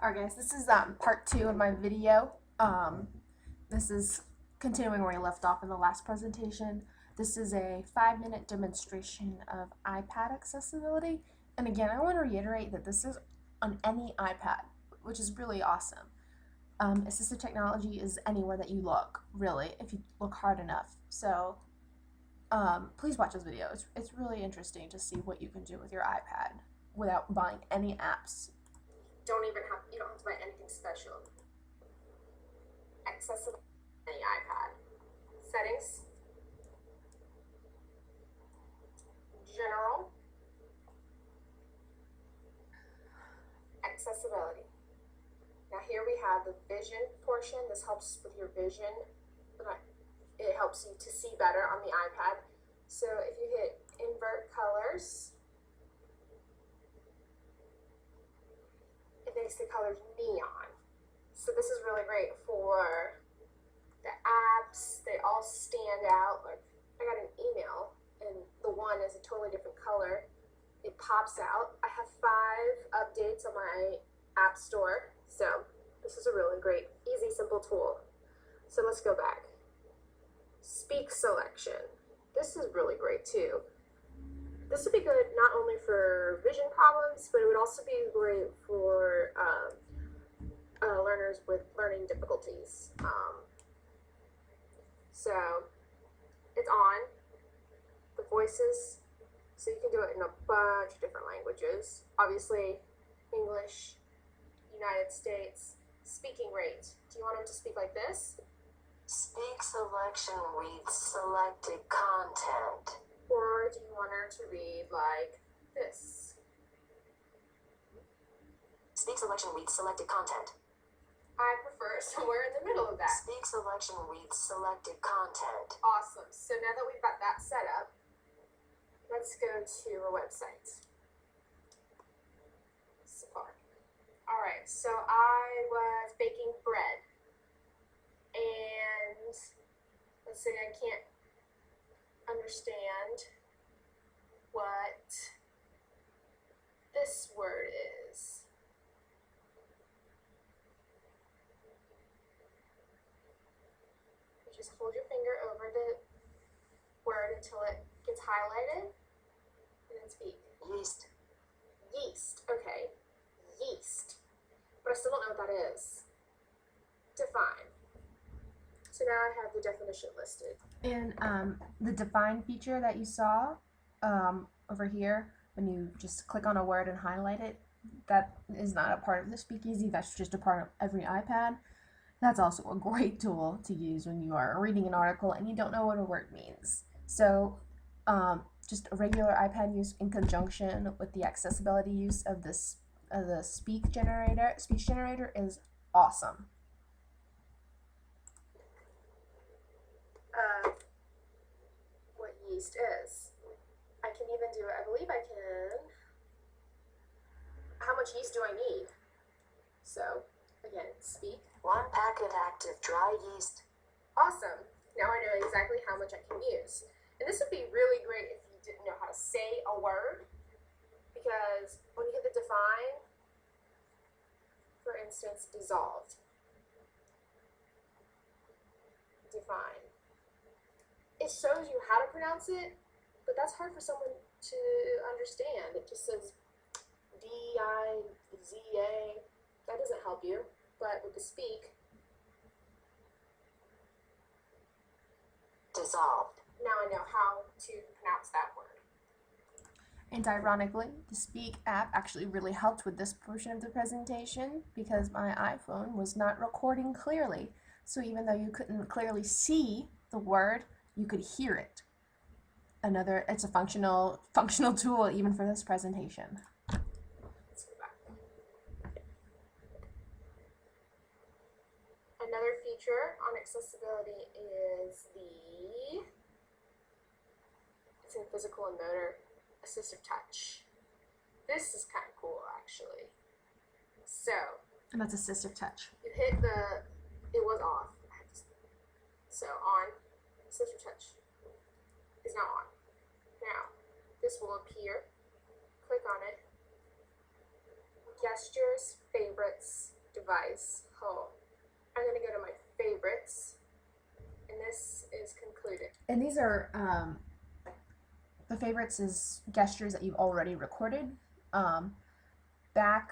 Alright guys, this is part 2 of my video. This is continuing where I left off in the last presentation. This is a 5-minute demonstration of iPad accessibility. And again, I want to reiterate that this is on any iPad, which is really awesome. Assistive technology is anywhere that you look, really, if you look hard enough. So please watch this video. It's really interesting to see what you can do with your iPad without buying any apps. You don't have to buy anything special. Accessible on the iPad. Settings. General. Accessibility. Now here we have the vision portion. This helps with your vision. It helps you to see better on the iPad. So if you hit invert colors, it makes the colors neon. So this is really great for the apps. They all stand out. Like I got an email and the one is a totally different color. It pops out. I have 5 updates on my app store. So this is a really great, easy, simple tool. So let's go back. Speak selection. This is really great too. This would be good not only for vision problems, but it would also be great for learners with learning difficulties. So it's on the voices, so you can do it in a bunch of different languages. Obviously, English, United States. Speaking rate. Do you want them to speak like this? Speak selection reads selected content. Or do you want her to read like this? Speak selection reads selected content. I prefer somewhere in the middle of that. Speak selection reads selected content. Awesome. So now that we've got that set up, let's go to our website. Safari. Alright, so I was baking bread. And let's say I can't understand what this word is. You just hold your finger over the word until it gets highlighted and then speak. Yeast. Yeast. Okay. Yeast. But I still don't know what that is. Define. So now I have the definition listed. And the define feature that you saw over here, when you just click on a word and highlight it, that is not a part of the Speakeasy. That's just a part of every iPad. That's also a great tool to use when you are reading an article and you don't know what a word means. So just a regular iPad use in conjunction with the accessibility use of this the speech generator is awesome. What yeast is. I can even do it. I believe I can. How much yeast do I need? So, again, speak. 1 packet active dry yeast. Awesome. Now I know exactly how much I can use. And this would be really great if you didn't know how to say a word, because when you hit the define, for instance, dissolved. Define. It shows you how to pronounce it, but that's hard for someone to understand. It just says D-I-Z-A. That doesn't help you. But with the speak, Dissolved. now I know how to pronounce that word. And ironically, the Speak app actually really helped with this portion of the presentation because my iPhone was not recording clearly. So even though you couldn't clearly see the word, you could hear it. It's a functional tool even for this presentation. Let's go back. Another feature on accessibility is it's in physical and motor assistive touch. This is kind of cool actually. So And that's assistive touch. you hit it was off. So on, assistive touch is now on. Now, this will appear. Click on it. Gestures, favorites, device, home. I'm going to go to my favorites, and this is concluded. And these are the favorites is gestures that you've already recorded. Back,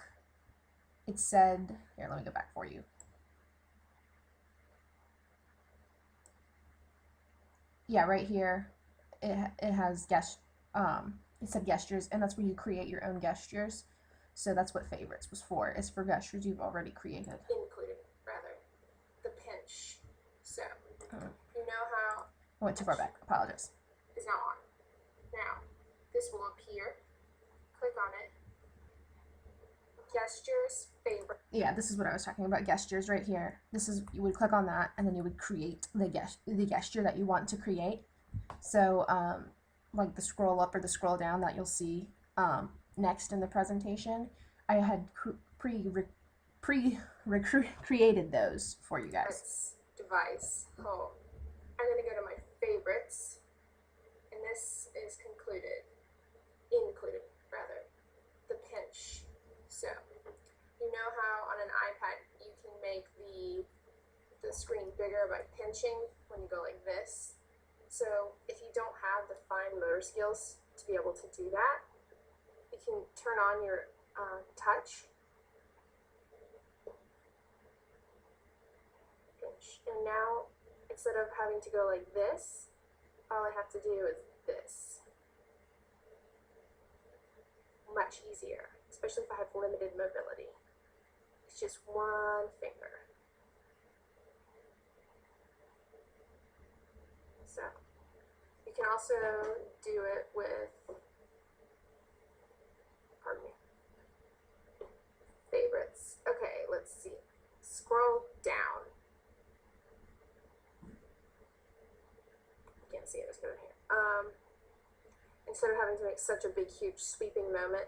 it said, here, let me go back for you. Yeah, right here, it has it said gestures, and that's where you create your own gestures. So that's what favorites was for. It's for gestures you've already created. Included, rather. The pinch. So, you know how I went too far back. Apologize. is now on. Now, this will appear. Click on it. Gestures, favorite. Yeah, this is what I was talking about. Gestures right here. This is, you would click on that, and then you would create the gesture that you want to create. So, like the scroll up or the scroll down that you'll see next in the presentation, I had created those for you guys. Device, home. I'm going to go to my favorites, and this is included, rather, the pinch. So, you know how on an iPad you can make the screen bigger by pinching when you go like this? So, if you don't have the fine motor skills to be able to do that, you can turn on your touch. Pinch. And now, instead of having to go like this, all I have to do is this. Much easier, especially if I have limited mobility. It's just one finger. So, you can also do it with, pardon me, favorites. Okay, let's see. Scroll down. Can't see it, let's go in here. Instead of having to make such a big, huge, sweeping movement,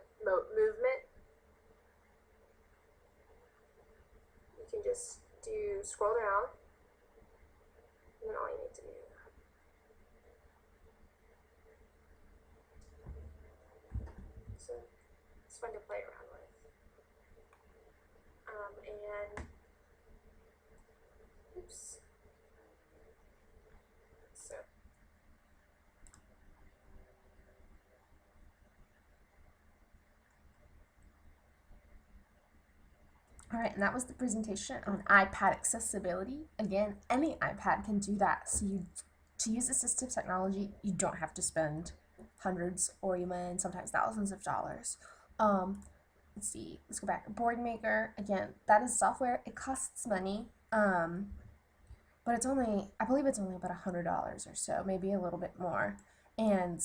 you can just do scroll down, and then all you need to do. So it's fun to play around with. And oops. So. Alright, and that was the presentation on iPad accessibility. Again, any iPad can do that. So to use assistive technology, you don't have to spend hundreds or even sometimes thousands of dollars. Let's see, let's go back. Boardmaker, again, that is software. It costs money, but it's only, I believe it's only about $100 or so, maybe a little bit more. And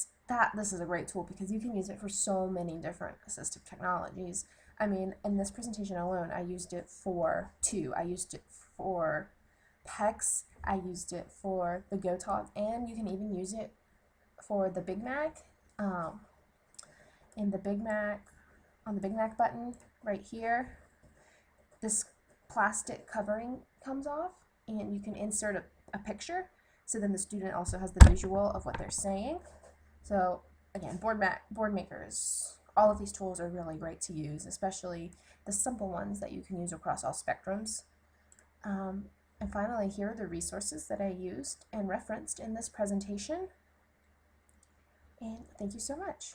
this is a great tool because you can use it for so many different assistive technologies. I mean, in this presentation alone, I used it for two. I used it for PECS, I used it for the GoTalk, and you can even use it for the Big Mac. In the Big Mac, on the Big Mac button right here, this plastic covering comes off, and you can insert a picture, so then the student also has the visual of what they're saying. So again, Boardmakers, all of these tools are really great to use, especially the simple ones that you can use across all spectrums. And finally, here are the resources that I used and referenced in this presentation. And thank you so much.